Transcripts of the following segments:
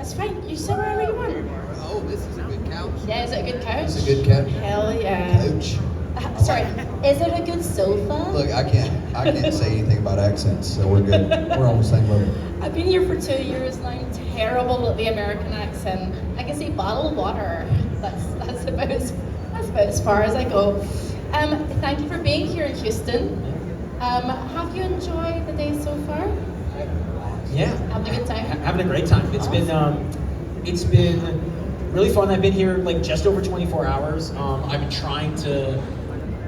That's fine. You sit wherever you want. Oh, this is a good couch. Yeah, is it a good couch? It's a good couch. Hell yeah. Couch. Sorry, is it a good sofa? Look, I can't say anything about accents, so we're good. We're on the same level. I've been here for 2 years now. I'm terrible at the American accent. I can say bottled water. That's about as far as I go. Thank you for being here in Houston. Have you enjoyed the day so far? Yeah. Having a good time? Having a great time. It's been really fun. I've been here like just over 24 hours. I've been trying to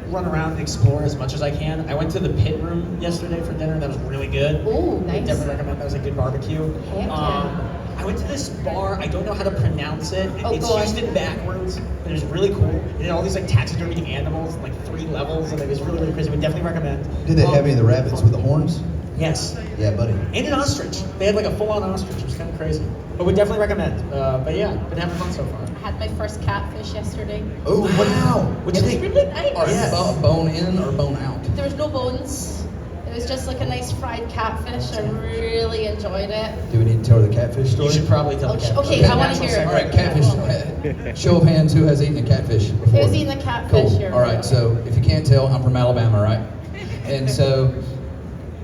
run around and explore as much as I can. I went to the pit room yesterday for dinner. That was really good. Ooh, I nice. definitely recommend. That was a good barbecue. Heck yeah. I went to this bar. I don't know how to pronounce it. Oh, It's go on. Houston backwards, but it was really cool. It had all these like taxidermy animals, like 3 levels, and it was really, really crazy. We definitely recommend. Did they have any of the rabbits with the horns? Yes. Yeah, buddy. And an ostrich. They had like a full-on ostrich. It was kind of crazy. But we definitely recommend. But yeah, been having fun so far. I had my first catfish yesterday. Oh, wow. What'd you It was think? really nice. Are Yeah. bone in or bone out? There was no bones. It was just like a nice fried catfish. I really enjoyed it. Do we need to tell her the catfish story? You should probably tell the cat. Okay, I want to hear it. All right, catfish. Show of hands, who has eaten a catfish before? Who's eaten a catfish Cool. here? All right, so if you can't tell, I'm from Alabama, right? And so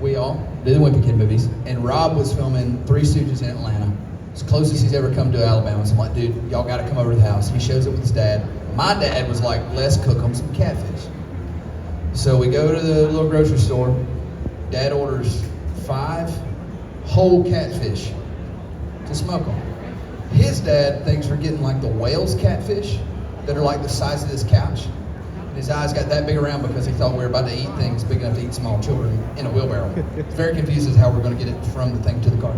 we all did the Wimpy Kid movies, and Rob was filming Three Stooges in Atlanta. It's the closest he's ever come to Alabama. So I'm like, dude, y'all got to come over to the house. He shows up with his dad. My dad was like, let's cook him some catfish. So we go to the little grocery store. Dad orders 5 whole catfish to smoke them. His dad thinks we're getting like the whale's catfish that are like the size of this couch. And his eyes got that big around because he thought we were about to eat things big enough to eat small children in a wheelbarrow. Very confused as how we're going to get it from the thing to the car.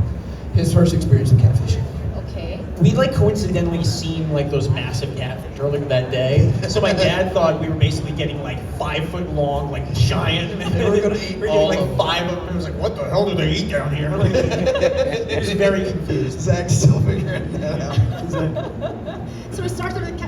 His first experience with catfishing. Okay. We like coincidentally seen like those massive catfish earlier that day. So my dad thought we were basically getting like 5 foot long, like giant. They were gonna eat we were all getting of like 5 of them. It was like, what the hell do they eat down here? Like, it was very confused. Zach's still figuring that out. So we started with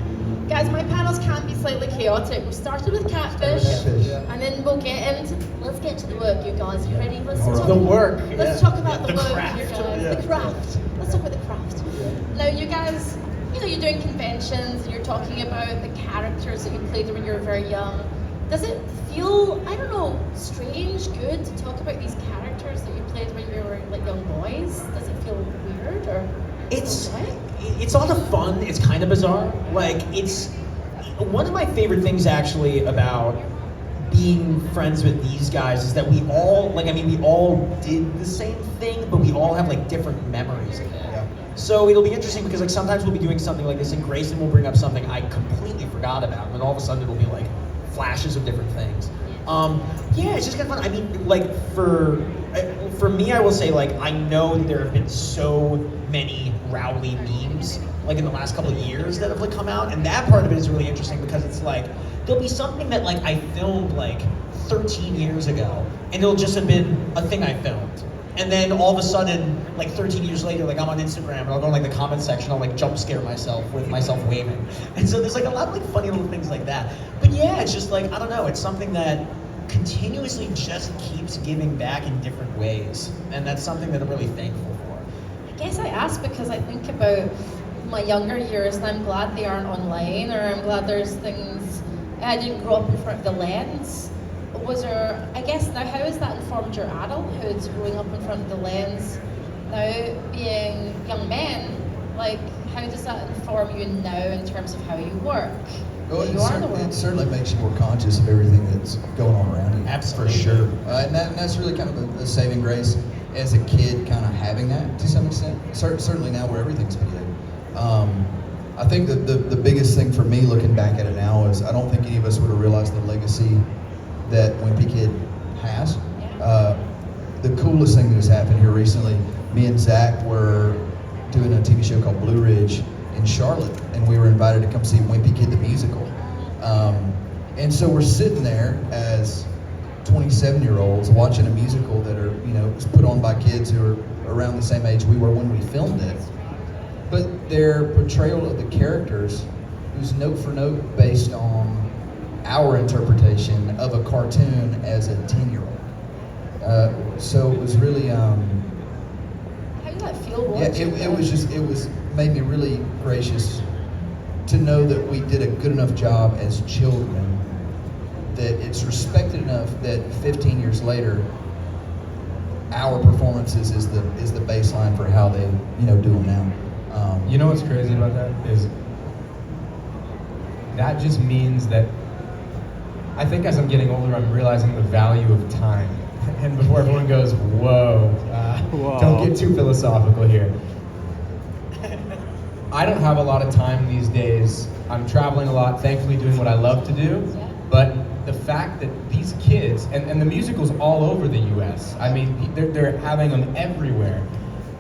guys, my panels can be slightly chaotic. We started with catfish, Catfish. and then we'll let's get to the work, you guys. You ready? Let's All right. talk The work. Let's yeah. talk about Yeah, the work, craft. you guys. Yeah. The craft. Let's talk about the craft. Now, you guys, you're doing conventions, and you're talking about the characters that you played when you were very young. Does it feel, I don't know, strange, good to talk about these characters that you played when you were like young boys? Does it feel weird or? It's okay? it's a lot of fun. It's kind of bizarre. Like it's one of my favorite things actually about being friends with these guys is that we all we all did the same thing, but we all have like different memories of it. Yeah. So it'll be interesting because like sometimes we'll be doing something like this and Grayson will bring up something I completely forgot about, and then all of a sudden it'll be like flashes of different things. Yeah, it's just kind of fun. I mean, like for me, I will say like I know that there have been so many Rowley memes like in the last couple of years that have like come out, and that part of it is really interesting because it's like there'll be something that like I filmed like 13 years ago, and it'll just have been a thing I filmed. And then all of a sudden, like 13 years later, like I'm on Instagram and I'll go in like the comment section, I'll like jump scare myself with myself waving. And so there's like a lot of like funny little things like that. But yeah, it's just like, I don't know, it's something that continuously just keeps giving back in different ways. And that's something that I'm really thankful for. I guess I ask because I think about my younger years and I'm glad they aren't online, or I'm glad there's things, I didn't grow up in front of the lens. Was there, I guess now, how has that informed your adulthood, growing up in front of the lens? Now, being young men, like, how does that inform you now in terms of how you work? Well, You are the world. it certainly makes you more conscious of everything that's going on around you. Absolutely. For sure. And that's really kind of a saving grace as a kid, kind of having that to some extent. Certainly now where everything's video. I think that the biggest thing for me looking back at it now is I don't think any of us would have realized the legacy that Wimpy Kid has. The coolest thing that has happened here recently, me and Zach were doing a TV show called Blue Ridge in Charlotte, and we were invited to come see Wimpy Kid the musical. And so we're sitting there as 27-year-olds watching a musical that are, was put on by kids who are around the same age we were when we filmed it. But their portrayal of the characters was note for note based on our interpretation of a cartoon as a 10-year-old. So it was really... How did that that feel Yeah, watching it was made me really gracious to know that we did a good enough job as children, that it's respected enough that 15 years later, our performances is the baseline for how they do them now. You know what's crazy about that is that just means that I think as I'm getting older, I'm realizing the value of time. And before everyone goes, whoa, don't get too philosophical here. I don't have a lot of time these days. I'm traveling a lot, thankfully doing what I love to do. But the fact that these kids, and the musicals all over the US, I mean, they're having them everywhere.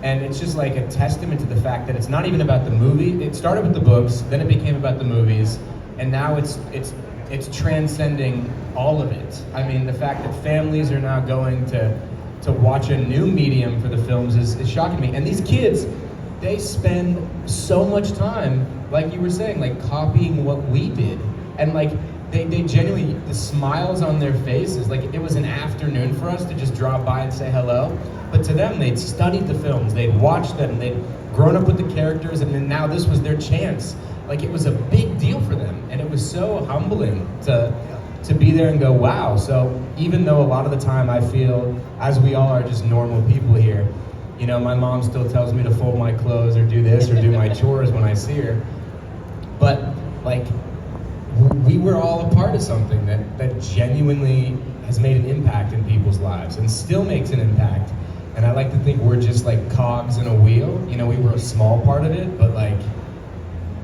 And it's just like a testament to the fact that it's not even about the movie. It started with the books, then it became about the movies, and now it's transcending all of it. I mean, the fact that families are now going to watch a new medium for the films is shocking me. And these kids, they spend so much time, like you were saying, like copying what we did. And like, they genuinely, the smiles on their faces, like it was an afternoon for us to just drop by and say hello. But to them, they'd studied the films, they'd watched them, they'd grown up with the characters, and then now this was their chance. Like it was a big deal for them, and it was so humbling to be there and go, wow. So even though a lot of the time I feel, as we all are just normal people here, you know, my mom still tells me to fold my clothes or do this or do my chores when I see her. But like, we were all a part of something that genuinely has made an impact in people's lives and still makes an impact. And I like to think we're just like cogs in a wheel. You know, we were a small part of it, but like,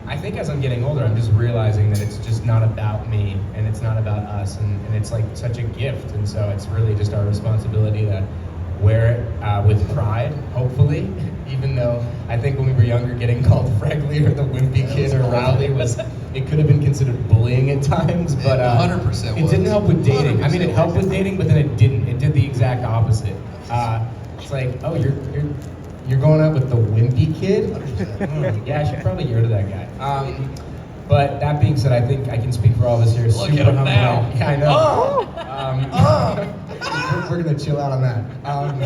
I think as I'm getting older, I'm just realizing that it's just not about me and it's not about us, and it's like such a gift. And so it's really just our responsibility to wear it with pride, hopefully, even though I think when we were younger, getting called Fregley or the Wimpy Kid or Rowley it could have been considered bullying at times, but 100% it didn't help with dating. I mean, it helped with dating, but then it didn't. It did the exact opposite. It's like, oh, you're going out with the Wimpy Kid? Yeah, I should probably get rid of that guy. But that being said, I think I can speep for all of us here. Look at him now. Yeah, I know. We're gonna chill out on that. Love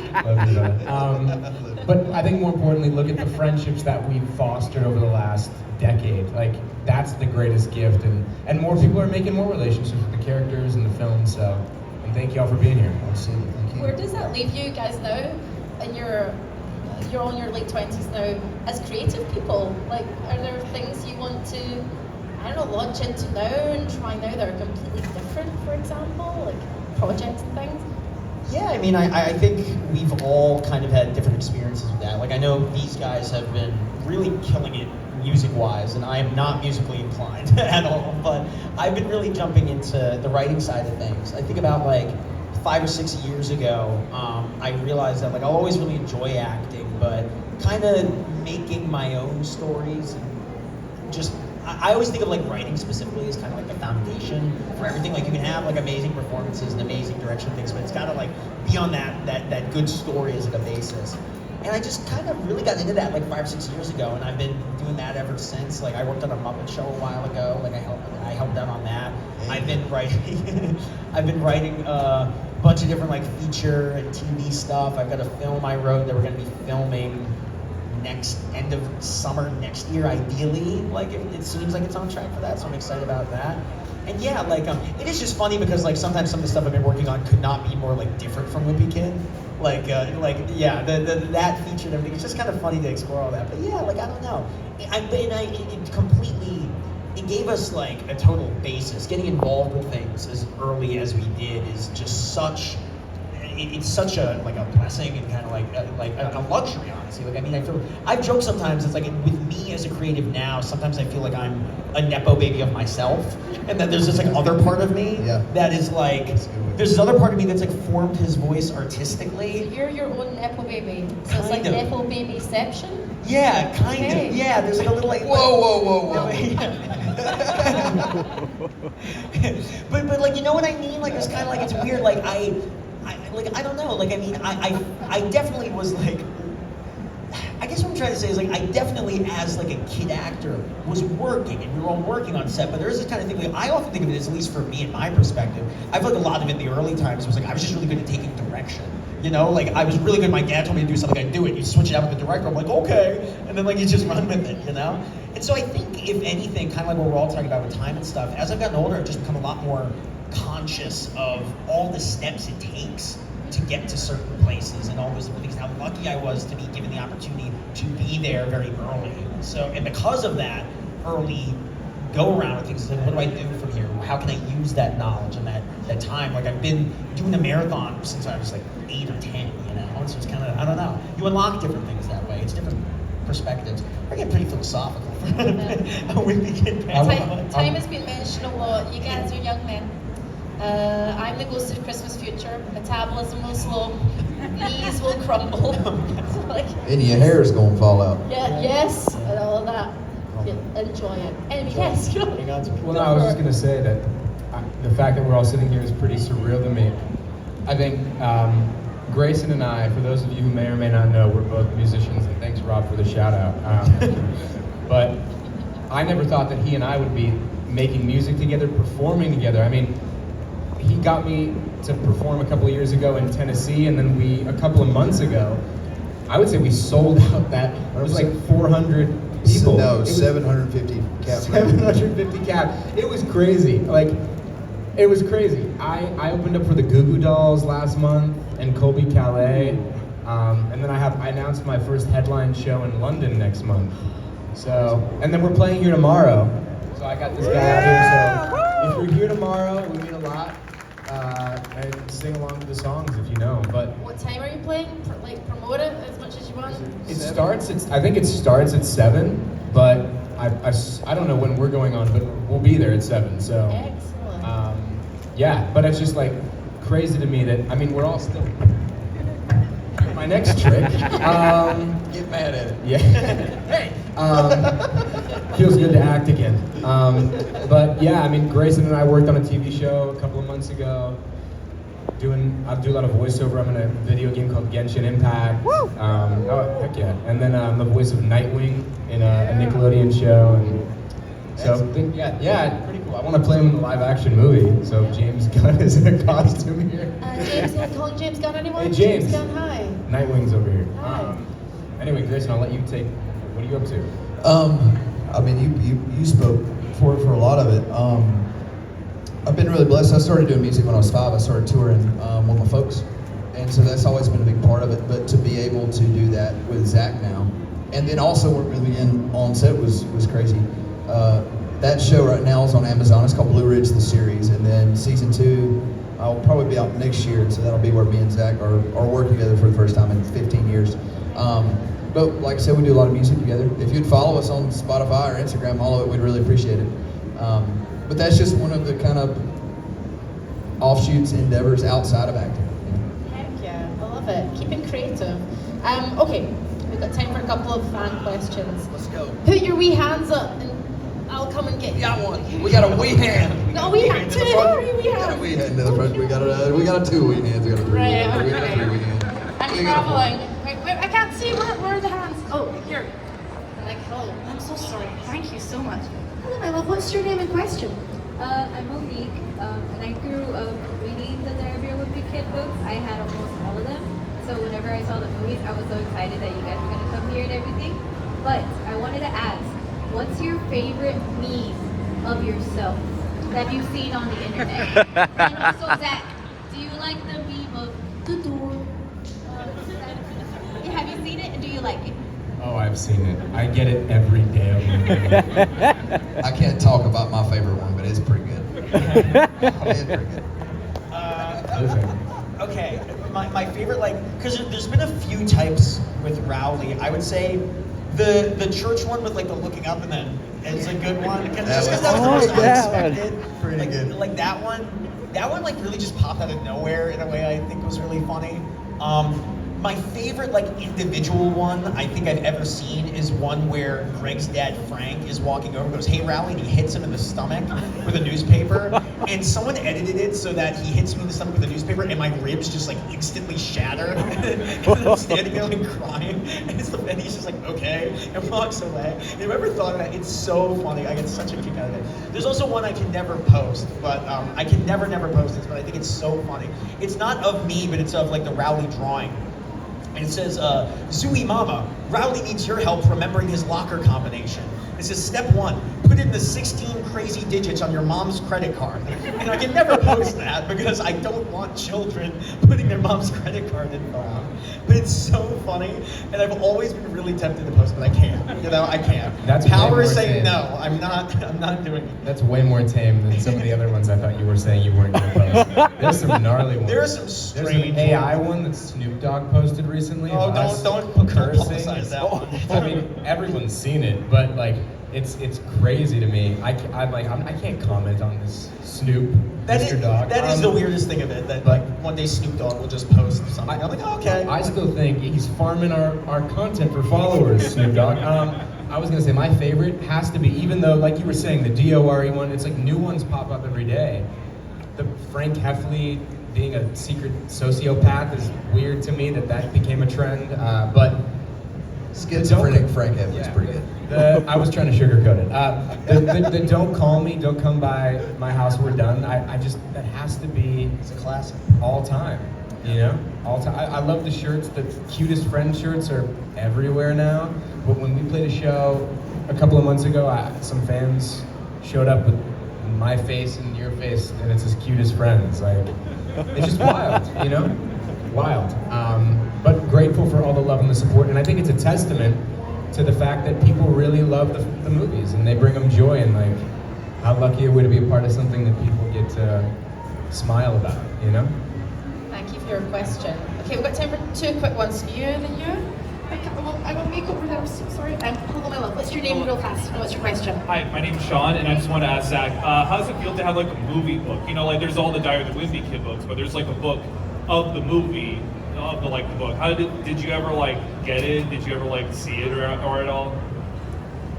you, brother. But I think more importantly, look at the friendships that we've fostered over the last decade. Like, that's the greatest gift, and more people are making more relationships with the characters and the films. So, and thank you all for being here. Absolutely, thank you. Where does that leave you guys now? And you're all in your late 20s now, as creative people. Like, are there things you want to, I don't know, launch into now and try now that are completely different, for example, like projects and things? Yeah, I mean, I think we've all kind of had different experiences with that. Like, I know these guys have been really killing it music-wise, and I am not musically inclined at all, but I've been really jumping into the writing side of things. I think about like 5 or 6 years ago, I realized that like I'll always really enjoy acting, but kind of making my own stories and just, I always think of like writing specifically as kind of like the foundation for everything. Like, you can have like amazing performances and amazing direction things, but it's gotta like be on that good story as like a basis. And I just kind of really got into that like 5 or 6 years ago, and I've been doing that ever since. Like, I worked on a Muppet Show a while ago. Like, I helped out on that. I've been writing a bunch of different like feature and TV stuff. I've got a film I wrote that we're going to be filming end of summer next year, ideally. Like, it seems like it's on track for that, so I'm excited about that. And yeah, like it is just funny because like sometimes some of the stuff I've been working on could not be more like different from Wimpy Kid. Like yeah, that feature and everything. It's just kind of funny to explore all that. But yeah, like I don't know. It gave us like a total basis. Getting involved with things as early as we did is just such. It's such a like a blessing and kind of like a luxury, honestly. Like, I mean, I've joked sometimes. It's like with me as a creative now, sometimes I feel like I'm a nepo baby of myself, and that there's this like other part of me that is like there's this other part of me that's like formed his voice artistically. So you're your own nepo baby. So it's like nepo babyception. Yeah, kind of. Yeah, there's like a little like whoa. but like, you know what I mean? Like, it's kind of like, it's weird. Like I don't know. Like, I mean, I definitely was like, I guess what I'm trying to say is like, I definitely, as like a kid actor, was working, and we were all working on set. But there is this kind of thing. Like, I often think of it as, at least for me, in my perspective, I feel like a lot of it in the early times was like I was just really good at taking direction. You know, like I was really good. My dad told me to do something, I'd do it. You switch it out with the director, I'm like, okay, and then like you just run with it, you know. And so I think, if anything, kind of like what we're all talking about with time and stuff, as I've gotten older, I've just become a lot more conscious of all the steps it takes to get to certain places and all those different things. How lucky I was to be given the opportunity to be there very early. So, and because of that early go around with things, like, what do I do from here? How can I use that knowledge and that time? Like I've been doing a marathon since I was like 8 or 10, you know? And so it's kind of, I don't know. You unlock different things that way. It's different perspectives. I get pretty philosophical. A Wimpy Kid band. Time has been mentioned a lot. You guys are young men. I'm the ghost of Christmas future. Metabolism will slow. Knees will crumble. So, like, And your hair is going to fall out. yeah, yes, and all of that. Yeah, enjoy it. Anyway, yes, go. Well, no, I was just going to say that the fact that we're all sitting here is pretty surreal to me. I think Grayson and I, for those of you who may or may not know, we're both musicians, and thanks, Rob, for the shout out. But I never thought that he and I would be making music together, performing together. I mean, he got me to perform a couple of years ago in Tennessee, and then a couple of months ago, I would say we sold out that. It was like 400 people. No, 750 cap. 750 cap. It was crazy. Like, it was crazy. I opened up for the Goo Goo Dolls last month and Colby Calais, and then I announced my first headline show in London next month. So, and then we're playing here tomorrow. So I got this guy out here. So if you're here tomorrow, it would mean a lot. And sing along to the songs if you know. But What time are you playing? Like, promote it as much as you want. I think it starts at 7, but I don't know when we're going on, but we'll be there at 7. So Excellent. yeah, but it's just like crazy to me that, I mean, we're all still. My next trick. Get mad at it. Yeah. Hey. Feels good to act again. But yeah, I mean, Grayson and I worked on a TV show a couple of months ago. I do a lot of voiceover. I'm in a video game called Genshin Impact. Woo! Oh heck yeah! And then I'm the voice of Nightwing in a Nickelodeon show. And so yeah, pretty cool. I want to play him in the live action movie. So James Gunn is in a costume here. James, calling James Gunn anyone? Hey, James. Gunn, hi. Nightwing's over here. Hi. Anyway, Grayson, I'll let you take. What are you up to? I mean, you spoke for a lot of it. I've been really blessed. I started doing music when I was 5. I started touring with my folks, and so that's always been a big part of it. But to be able to do that with Zach now, and then also work with him again on set was crazy. That show right now is on Amazon. It's called Blue Ridge, the series, and then season 2 will probably be out next year. So that'll be where me and Zach are working together for the first time in 15 years. But like I said, we do a lot of music together. If you'd follow us on Spotify or Instagram, all of it, we'd really appreciate it. But that's just one of the kind of offshoots, endeavors outside of acting. Heck yeah, I love it. Keeping creative. Okay, we've got time for a couple of fan questions. Let's go. Put your wee hands up and I'll come and get you. Got one. We got a wee hand. No, we have two. We got a wee hand to the front. We got a 2 wee hands. We got a 3 wee hands. We got a 3 wee hands. I'm traveling. Wait, I can't see. Where are the hands? Oh, here. Like, oh, I'm so sorry. Thank you so much. Hello, my love. What's your name and question? I'm Monique, and I grew up reading the Diary of a Wimpy Kid books. I had almost all of them. So whenever I saw the movies, I was so excited that you guys were going to come here and everything. But I wanted to ask, what's your favorite meme of yourself that you've seen on the internet? And also, Zach, do you like the meme of the door? Have you seen it, and do you like it? Oh, I've seen it. I get it every day of my life. I can't talk about my favorite one, but it's pretty good. It's pretty good. Okay, my favorite, like, because there's been a few types with Rowley. I would say the church one with like the looking up and then is a good one. Just because that was the most unexpected. Pretty good. Like that one like really just popped out of nowhere in a way I think was really funny. My favorite like individual one I think I've ever seen is one where Greg's dad Frank is walking over and goes, "Hey Rowley," and he hits him in the stomach with a newspaper. And someone edited it so that he hits me in the stomach with a newspaper and my ribs just like instantly shatter. And I'm standing there like crying. And he's just like, "Okay," and walks away. Have you ever thought of that? It's so funny. I get such a kick out of it. There's also one I can never post, but I can never post this, but I think it's so funny. It's not of me, but it's of like the Rowley drawing. And it says, "Zooey Mama, Rowley needs your help remembering his locker combination." It says, "Step 1, put in the 16 crazy digits on your mom's credit card." And I can never post that because I don't want children putting their mom's credit card info on. But it's so funny, and I've always been really tempted to post, but I can't. You know, I can't. That's Power way is more saying tame. no. I'm not doing it. That's way more tame than some of the other ones I thought you were saying you weren't going to post. There's some gnarly ones. There are some There's strange an AI ones. one that Snoop Dogg posted recently. Oh, of us don't cursing. publicize that one. I mean, everyone's seen it, but like, it's crazy to me. I can't comment on this Snoop, Mr. Dogg. That is the weirdest thing of it. That like one day Snoop Dogg will just post something. I'm like, oh, okay. I still think he's farming our content for followers, Snoop Dogg. I was gonna say my favorite has to be, even though like you were saying the DORE one, it's like new ones pop up every day. The Frank Heffley being a secret sociopath is weird to me that became a trend. But Schizophrenic Frank Heffley's pretty good. I was trying to sugarcoat it. The "Don't call me, don't come by my house, we're done." I just, that has to be It's a classic. all time. You know, all time. I love the shirts. The cutest friend shirts are everywhere now. But when we played a show a couple of months ago, some fans showed up with my face and your face, and it's as cute as friends. Like, it's just wild, you know, wild. But grateful for all the love and the support, and I think it's a testament to the fact that people really love the movies and they bring them joy, and like, how lucky are we to be a part of something that people get to smile about, you know? Thank you for your question. Okay, we've got time for 2 quick ones. You, then you. I got make over there. I'm so sorry. Hold on, my love. What's your name, real fast? And what's your question? Hi, my name's Sean, and I just want to ask Zach, how does it feel to have like a movie book? You know, like there's all the Diary of the Wimpy Kid books, but there's like a book of the movie, of the like the book. How did you ever like get it? Did you ever like see it or at all?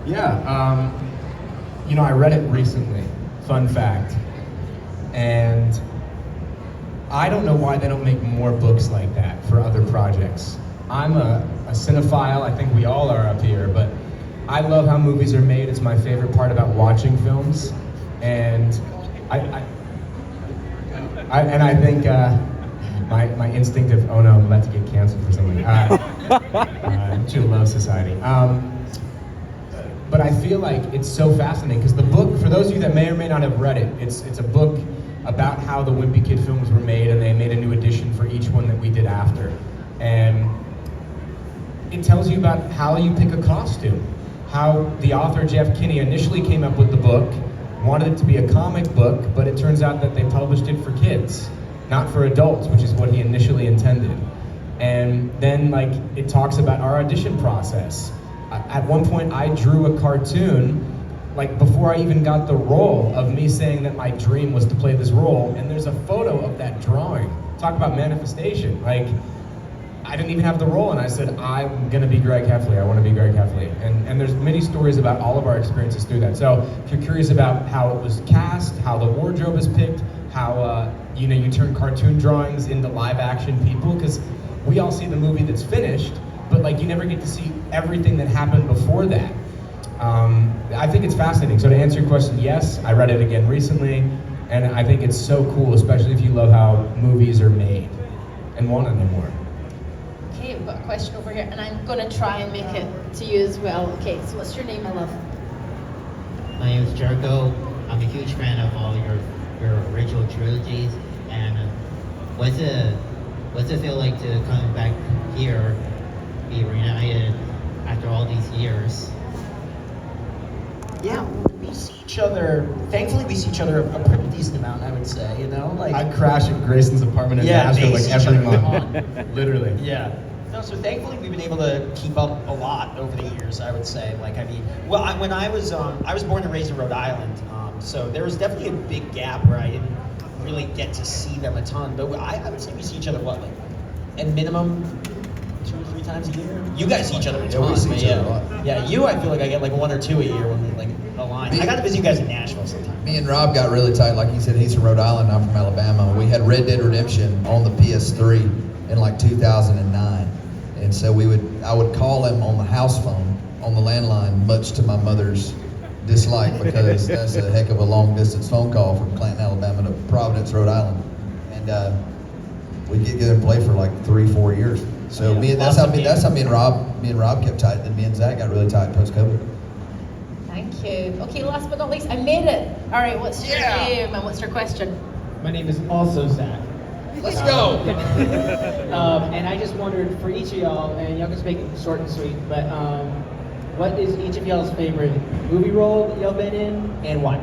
Yeah, you know, I read it recently, fun fact, and I don't know why they don't make more books like that for other projects. I'm a cinephile, I think we all are up here, but I love how movies are made. It's my favorite part about watching films, and I think my instinct of, oh no, I'm about to get canceled for something. To Love Society. But I feel like it's so fascinating because the book, for those of you that may or may not have read it, it's a book about how the Wimpy Kid films were made, and they made a new edition for each one that we did after. And it tells you about how you pick a costume, how the author Jeff Kinney initially came up with the book, wanted it to be a comic book, but it turns out that they published it for kids, not for adults, which is what he initially intended. And then like it talks about our audition process. At one point I drew a cartoon like before I even got the role, of me saying that my dream was to play this role, and there's a photo of that drawing. Talk about manifestation. Like, I didn't even have the role, and I said, I'm gonna be Greg Heffley, I wanna be Greg Heffley. And there's many stories about all of our experiences through that. So if you're curious about how it was cast, how the wardrobe is picked, how you turn cartoon drawings into live action people, because we all see the movie that's finished, but like you never get to see everything that happened before that. I think it's fascinating. So to answer your question, yes, I read it again recently, and I think it's so cool, especially if you love how movies are made and want to know more. Okay, we've got a question over here, and I'm going to try and make it to you as well. Okay, so what's your name, my love? My name is Jericho. I'm a huge fan of all your original trilogies. And what's it feel like to come back here, be reunited after all these years? Yeah, we see each other. Thankfully, we see each other a pretty decent amount, I would say. You know, like I crash at Grayson's apartment in Nashville like every month. Literally. Yeah. No, so thankfully we've been able to keep up a lot over the years, I would say. Like, I mean, well, when I was born and raised in Rhode Island, so there was definitely a big gap where I didn't really get to see them a ton. But I would say we see each other, what, like, at minimum times a year. You guys see each other a Yeah, ton. we see but each other a lot. Yeah, you, I feel like I get like 1 or 2 a year when we like align. I got to visit you guys in Nashville sometime. Me and Rob got really tight. Like he said, he's from Rhode Island, I'm from Alabama. We had Red Dead Redemption on the PS3 in like 2009. And so I would call him on the house phone, on the landline, much to my mother's dislike, because that's a heck of a long distance phone call from Clanton, Alabama to Providence, Rhode Island. And we'd get together and play for like 3-4 years. So Yeah, that's how me and Rob kept tight. Then me and Zach got really tight post-COVID. Thank you. Okay, last but not least, I made it. All right, what's your name and what's your question? My name is also Zach. Let's go. And I just wondered for each of y'all, and y'all can speak short and sweet, but what is each of y'all's favorite movie role that y'all been in, and why?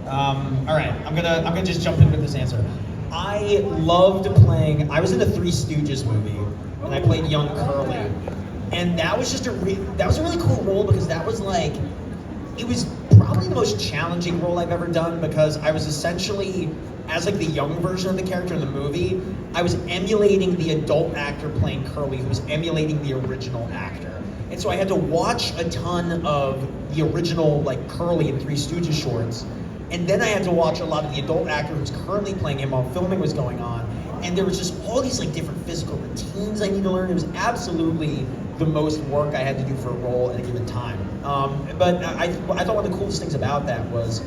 All right, I'm gonna just jump in with this answer. I loved playing. I was in the Three Stooges movie, and I played young Curly, and that was just a really cool role because that was like, it was probably the most challenging role I've ever done because I was essentially, as like the young version of the character in the movie, I was emulating the adult actor playing Curly, who was emulating the original actor. And so I had to watch a ton of the original like Curly in Three Stooges shorts. And then I had to watch a lot of the adult actor who's currently playing him while filming was going on. And there was just all these like different physical routines I need to learn. It was absolutely the most work I had to do for a role at a given time. But I thought one of the coolest things about that was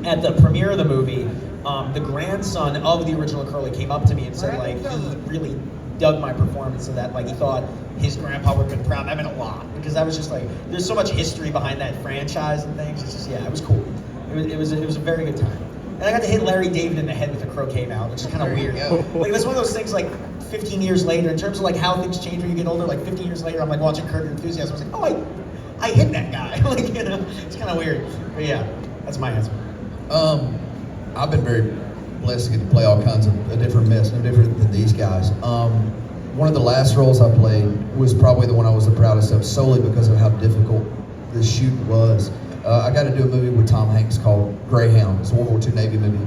at the premiere of the movie, the grandson of the original Curly came up to me and said like he really dug my performance and that like he thought his grandpa would have been proud. I meant a lot because I was just like, there's so much history behind that franchise and things. It's just, yeah, it was cool. It was a very good time. And I got to hit Larry David in the head with a croquet mallet, which is kind of weird. Like that's one of those things like 15 years later, in terms of like how things change when you get older, like 15 years later, I'm like watching Curb Your Enthusiasm. I was like, oh, I hit that guy. Like, you know, it's kind of weird. But yeah, that's my answer. I've been very blessed to get to play all kinds of different mess, no different than these guys. One of the last roles I played was probably the one I was the proudest of, solely because of how difficult the shoot was. I got to do a movie with Tom Hanks called Greyhound. It's a World War II Navy movie.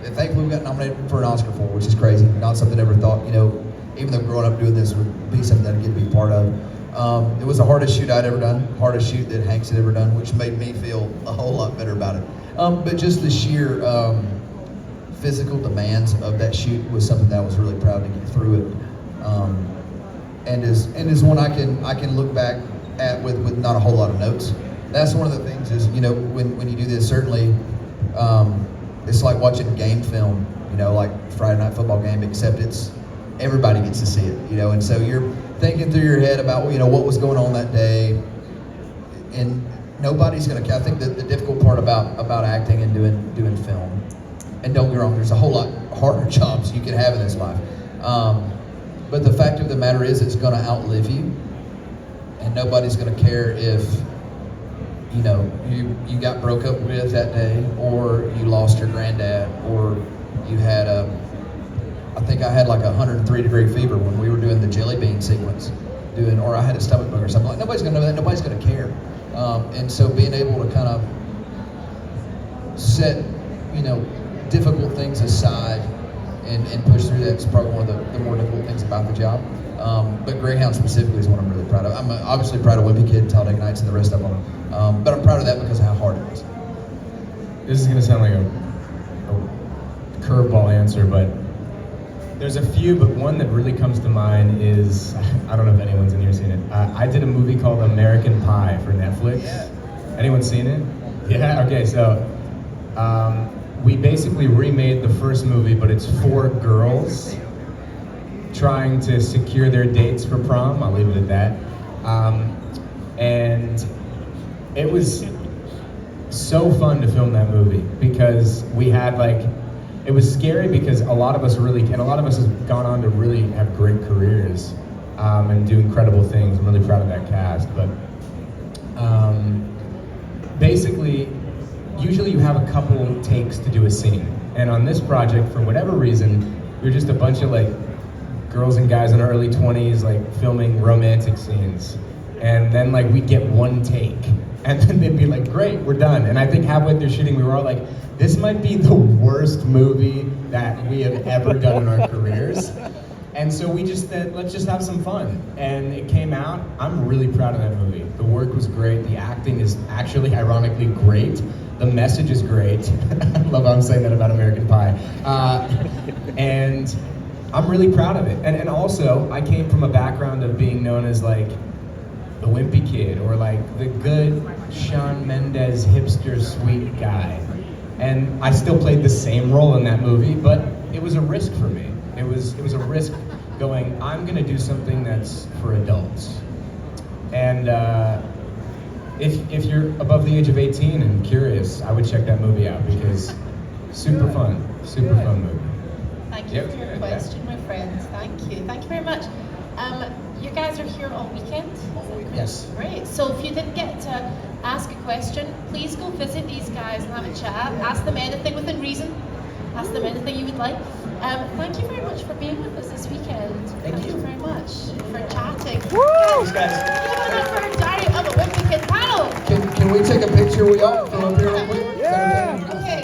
And thankfully, we got nominated for an Oscar for it, which is crazy. Not something I ever thought, you know, even though growing up doing this would be something I'd get to be part of. It was the hardest shoot I'd ever done, hardest shoot that Hanks had ever done, which made me feel a whole lot better about it. But just the sheer physical demands of that shoot was something that I was really proud to get through it. And is one I can look back at with not a whole lot of notes. That's one of the things is, you know, when you do this, certainly it's like watching game film, you know, like Friday Night Football game, except it's everybody gets to see it, you know, and so you're thinking through your head about, you know, what was going on that day, and nobody's gonna. I think that the difficult part about acting and doing film, and don't get me wrong, there's a whole lot harder jobs you can have in this life, but the fact of the matter is, it's gonna outlive you, and nobody's gonna care if, you know, you got broke up with that day, or you lost your granddad, or you had I think I had like 103-degree fever when we were doing the jelly bean sequence, or I had a stomach bug or something. Like, nobody's gonna know that, nobody's gonna care. And so being able to kind of set, you know, difficult things aside and push through that's probably one of the more difficult things about the job. But Greyhound specifically is what I'm really proud of. I'm obviously proud of Wimpy Kid, Talladega Nights, and the rest of them. But I'm proud of that because of how hard it was. This is gonna sound like a curveball answer, but there's a few, but one that really comes to mind is, I don't know if anyone's in here seen it. I did a movie called American Pie for Netflix. Yeah. Anyone seen it? Yeah, okay, so we basically remade the first movie, but it's 4 girls trying to secure their dates for prom. I'll leave it at that. And it was so fun to film that movie because we had like, it was scary because a lot of us have gone on to really have great careers and do incredible things. I'm really proud of that cast. But basically, usually you have a couple takes to do a scene. And on this project, for whatever reason, we were just a bunch of like girls and guys in our early 20s, like filming romantic scenes. And then like we'd get one take. And then they'd be like, great, we're done. And I think halfway through shooting, we were all like, this might be the worst movie that we have ever done in our careers. And so we just said, let's just have some fun. And it came out. I'm really proud of that movie. The work was great. The acting is actually ironically great. The message is great. I love how I'm saying that about American Pie. And I'm really proud of it. And also, I came from a background of being known as like the Wimpy Kid, or like the good Shawn Mendes hipster sweet guy. And I still played the same role in that movie, but it was a risk for me. It was a risk going, I'm gonna do something that's for adults. And if you're above the age of 18 and curious, I would check that movie out because super fun movie. Thank you for your question, my friends. Thank you. Thank you very much. You guys are here all weekend? Yes. Great. So if you didn't get to ask a question, please go visit these guys and have a chat. Ask them anything within reason. Ask them anything you would like. Thank you very much for being with us this weekend. Thank you very much for chatting. Thanks, guys. Give it up for Diary of a Wimpy Kid panel. Can we take a picture, we all, from up here real quick? Yeah. Okay.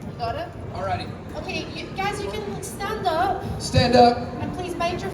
You got it? Alrighty. Okay, you guys, you can stand up Stand up. and please mind your